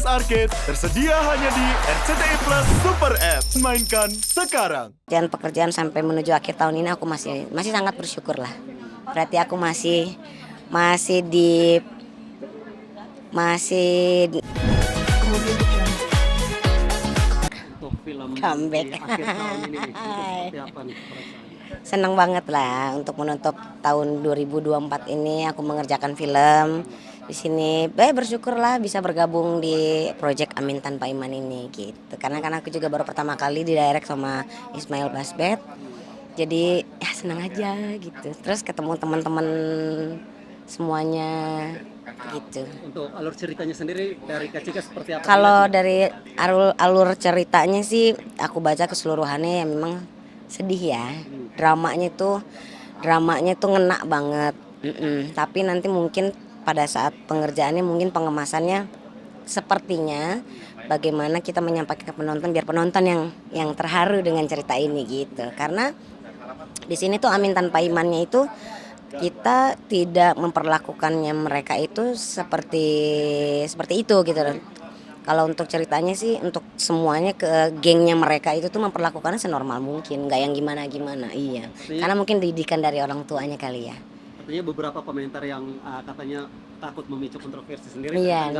Arcade tersedia hanya di RCTI Plus Super App. Mainkan sekarang. Pekerjaan sampai menuju akhir tahun ini aku masih sangat bersyukur lah. Berarti aku masih Untuk film comeback. di akhir tahun ini nih, itu seperti apa nih perasaannya? Senang banget lah untuk menutup tahun 2024 ini aku mengerjakan film di sini. Bersyukur lah bisa bergabung di project Amin Tanpa Iman ini gitu. Karena kan aku juga baru pertama kali didirect sama Ismail Basbet. Jadi ya senang aja gitu. Terus ketemu teman-teman semuanya gitu. Untuk alur ceritanya sendiri dari Kak Cika seperti apa? Kalau dari alur ceritanya sih aku baca keseluruhannya ya memang sedih ya. Dramanya tuh ngena banget. Tapi nanti mungkin pada saat pengerjaannya mungkin pengemasannya sepertinya bagaimana kita menyampaikan ke penonton biar penonton yang terharu dengan cerita ini gitu. Karena di sini tuh Amin Tanpa Imannya itu kita tidak memperlakukannya mereka itu seperti itu gitu loh. Kalau untuk ceritanya sih untuk semuanya ke gengnya mereka itu tuh memperlakukannya senormal mungkin, nggak yang gimana-gimana. Iya. Karena mungkin didikan dari orang tuanya kali ya. Artinya beberapa komentar yang katanya takut memicu kontroversi sendiri. Iya,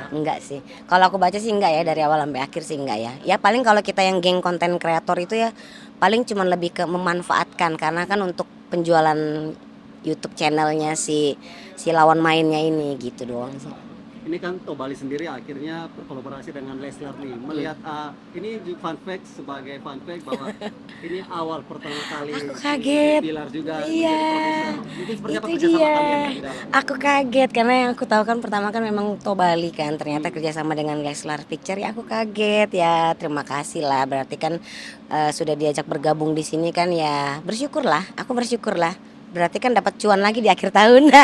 enggak sih. Kalau aku baca sih enggak ya, dari awal sampai akhir sih enggak ya. Ya paling kalau kita yang geng konten kreator itu ya paling cuma lebih ke memanfaatkan karena kan untuk penjualan YouTube channelnya si lawan mainnya ini gitu doang sih. Ini kan Tobali sendiri akhirnya berkolaborasi dengan Leslar nih. Melihat ini sebagai fun fact bahwa ini awal pertama kali Aku kaget. Bilar juga Iya. mungkin seperti apa Itu kerjasama dia. kalian di dalam? Aku kaget karena yang aku tahu kan pertama kan memang Tobali kan ternyata kerjasama dengan Leslar Picture ya aku kaget ya terima kasih lah berarti kan sudah diajak bergabung di sini kan ya aku bersyukur lah berarti kan dapat cuan lagi di akhir tahun.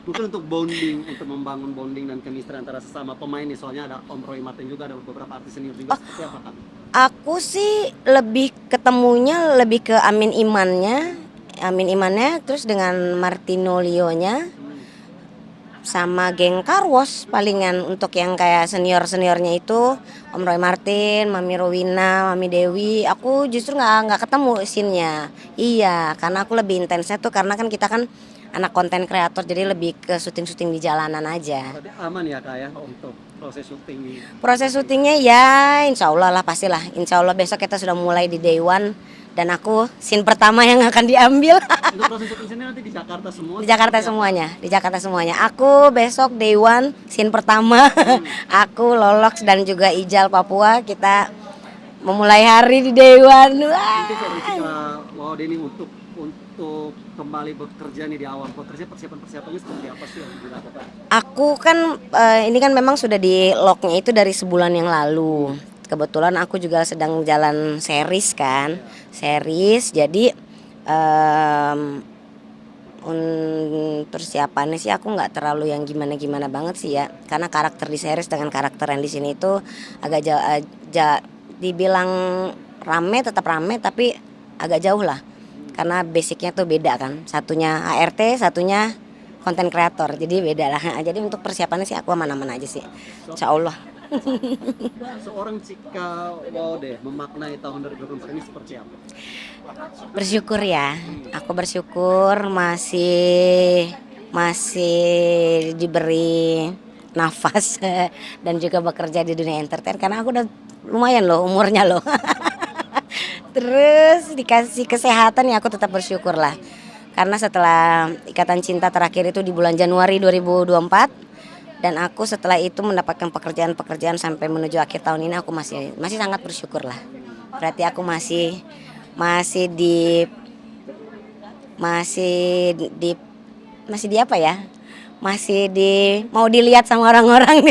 Mungkin untuk untuk membangun bonding dan chemistry antara sesama pemain nih, soalnya ada Om Roy Martin juga, ada beberapa artis senior juga, seperti apa Kak? Aku sih ketemunya lebih ke Amin Imannya terus dengan Martino Lionya sama geng Karwos palingan untuk yang kayak seniornya itu Om Roy Martin, Mami Rowina, Mami Dewi. Aku justru nggak ketemu scene-nya. Iya, karena aku lebih intensnya tuh karena kan kita kan anak konten kreator jadi lebih ke syuting di jalanan aja. Berarti aman ya Kak ya untuk proses syuting ini? Proses syutingnya ya insya Allah lah pastilah. Insya Allah besok kita sudah mulai di day one dan aku scene pertama yang akan diambil. Untuk proses syuting sini nanti di Jakarta semua? Di Jakarta semuanya. Aku besok day one scene pertama. Aku Lolox dan juga Ijal Papua kita memulai hari di day one. Mungkin kalau mau Denny untuk kembali bekerja nih di awal bekerja persiapannya seperti apa sih yang dilakukan? Aku kan ini kan memang sudah di locknya itu dari sebulan yang lalu. Kebetulan aku juga sedang jalan series kan, jadi persiapannya sih aku nggak terlalu yang gimana banget sih ya, karena karakter di series dengan karakter yang di sini itu agak dibilang tetap rame tapi agak jauh lah. Karena basicnya tuh beda kan, satunya ART, satunya konten kreator, jadi beda lah. Jadi untuk persiapannya sih aku aman-aman aja sih, insya Allah. Seorang Cika Waude memaknai tahun 2024 ini seperti apa? Bersyukur ya, aku bersyukur masih diberi nafas dan juga bekerja di dunia entertain karena aku udah lumayan loh umurnya loh. Terus dikasih kesehatan ya aku tetap bersyukur lah. Karena setelah ikatan cinta terakhir itu di bulan Januari 2024 dan aku setelah itu mendapatkan pekerjaan sampai menuju akhir tahun ini aku masih sangat bersyukur lah. Berarti aku masih di apa ya? Mau dilihat sama orang-orang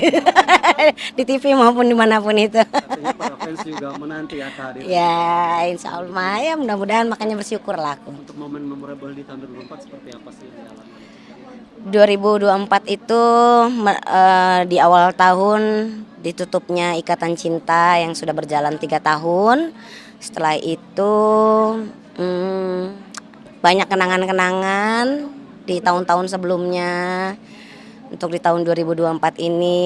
di TV maupun dimanapun itu. Artinya para fans juga menanti ya Kak. Ya insya Allah ya mudah-mudahan makanya bersyukur lah aku. Untuk momen memorable di tahun 2024 seperti apa sih yang dialami? 2024 itu di awal tahun ditutupnya ikatan cinta yang sudah berjalan 3 tahun. Setelah itu banyak kenangan-kenangan di tahun-tahun sebelumnya. untuk di tahun 2024 ini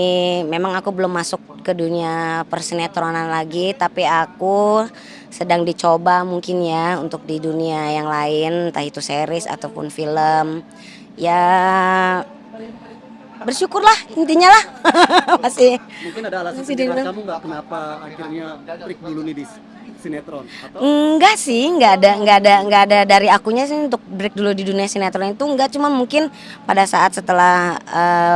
memang aku belum masuk ke dunia persinetronan lagi, tapi aku sedang dicoba mungkin ya untuk di dunia yang lain, entah itu series ataupun film. Ya bersyukurlah intinya lah. Masih Mungkin ada alasan Masih sendiri dulu. kamu nggak kenapa akhirnya break dulu nih di sinetron atau enggak sih, enggak ada dari akunya sih untuk break dulu di dunia sinetron itu enggak, cuma mungkin pada saat setelah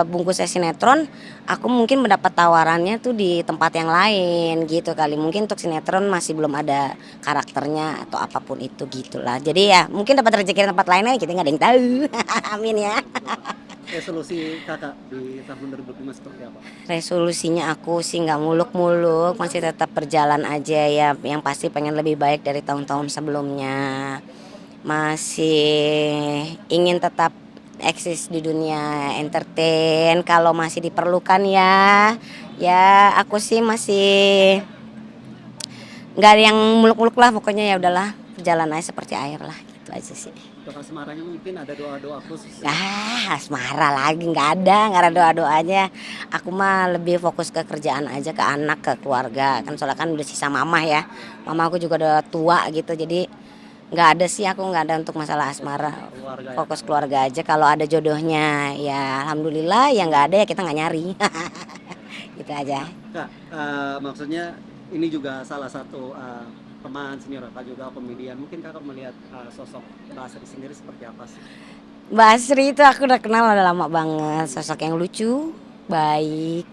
bungkusnya sinetron, aku mungkin mendapat tawarannya tuh di tempat yang lain gitu kali. Mungkin untuk sinetron masih belum ada karakternya atau apapun itu gitulah. Jadi ya mungkin dapat rezeki di tempat lainnya kita nggak ada yang tahu. Amin ya. resolusi kakak di tahun 2005 seperti apa? Resolusinya aku sih nggak muluk-muluk, masih tetap berjalan aja ya. Yang pasti pengen lebih baik dari tahun-tahun sebelumnya. Masih ingin tetap eksis di dunia entertain kalau masih diperlukan ya. Ya aku sih masih nggak ada yang muluk-muluk lah, pokoknya ya udahlah berjalan aja seperti air lah gitu aja sih. Untuk asmaranya mungkin ada doa-doa khusus. Asmara lagi nggak ada doa-doanya. Aku mah lebih fokus ke kerjaan aja, ke anak, ke keluarga. Kan soalnya kan udah sisa mama ya. Mama aku juga udah tua gitu, jadi nggak ada sih, aku nggak ada untuk masalah asmara. Keluarga ya. Fokus keluarga aja. Kalau ada jodohnya ya alhamdulillah, ya nggak ada ya kita nggak nyari. Gitu aja. Kak, maksudnya ini juga salah satu teman senior kakak juga komedian. Mungkin kakak melihat sosok Mbak Asri sendiri seperti apa sih? Mbak Asri itu aku udah kenal udah lama banget, sosok yang lucu, baik,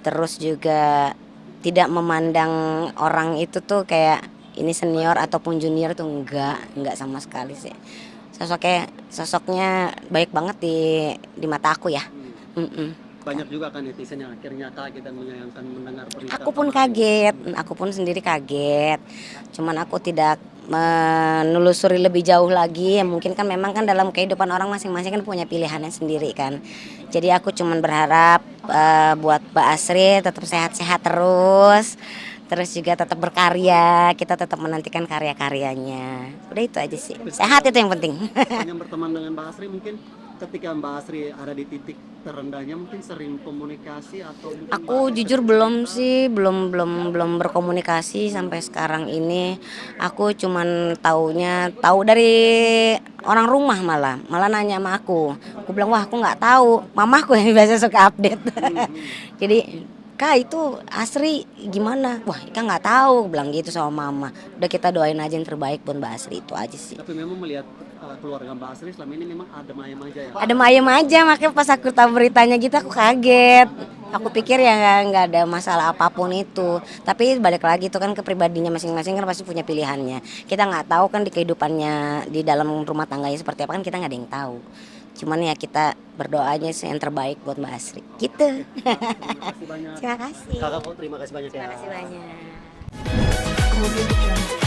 terus juga tidak memandang orang itu tuh kayak ini senior ataupun junior tuh enggak sama sekali sih. Sosoknya baik banget di mata aku ya. Mm-mm. Banyak juga kan netizen yang akhirnya kaget dan menyayangkan mendengar berita. Aku pun kemarin. kaget, aku pun sendiri kaget. Cuman aku tidak menelusuri lebih jauh lagi. Ya mungkin kan memang kan dalam kehidupan orang masing-masing kan punya pilihannya sendiri kan. Jadi aku cuman berharap buat Mbak Asri tetap sehat-sehat terus. Terus juga tetap berkarya, kita tetap menantikan karya-karyanya. Udah itu aja sih. Sehat itu yang penting. Yang berteman dengan Mbak Asri mungkin ketika Mbak Asri ada di titik terendahnya mungkin sering komunikasi atau mungkin Mbak Aku Asri jujur sering belum cerita? sih, belum berkomunikasi sampai sekarang ini. Aku cuman tahu dari orang rumah, malah nanya sama aku. Aku bilang wah aku nggak tahu, mamaku yang biasa suka update. Jadi Kak itu Asri gimana? Wah Ika nggak tahu, aku bilang gitu sama mama. Udah kita doain aja yang terbaik buat Mbak Asri, itu aja sih. Tapi memang melihat keluarga Mbak Asri selama ini memang adem ayem aja ya. Ada ayam aja, makanya pas aku tahu beritanya gitu aku kaget. Aku pikir ya nggak ada masalah apapun itu. Tapi balik lagi itu kan ke pribadinya masing-masing, kan pasti punya pilihannya. Kita nggak tahu kan di kehidupannya di dalam rumah tangganya seperti apa, kan kita nggak ada yang tahu. Cuman ya kita berdoa aja sih yang terbaik buat Mbak Asri. Gitu. Terima kasih banyak. Terima kasih. Kakak terima kasih banyak ya. Terima kasih banyak. Audio Jungle.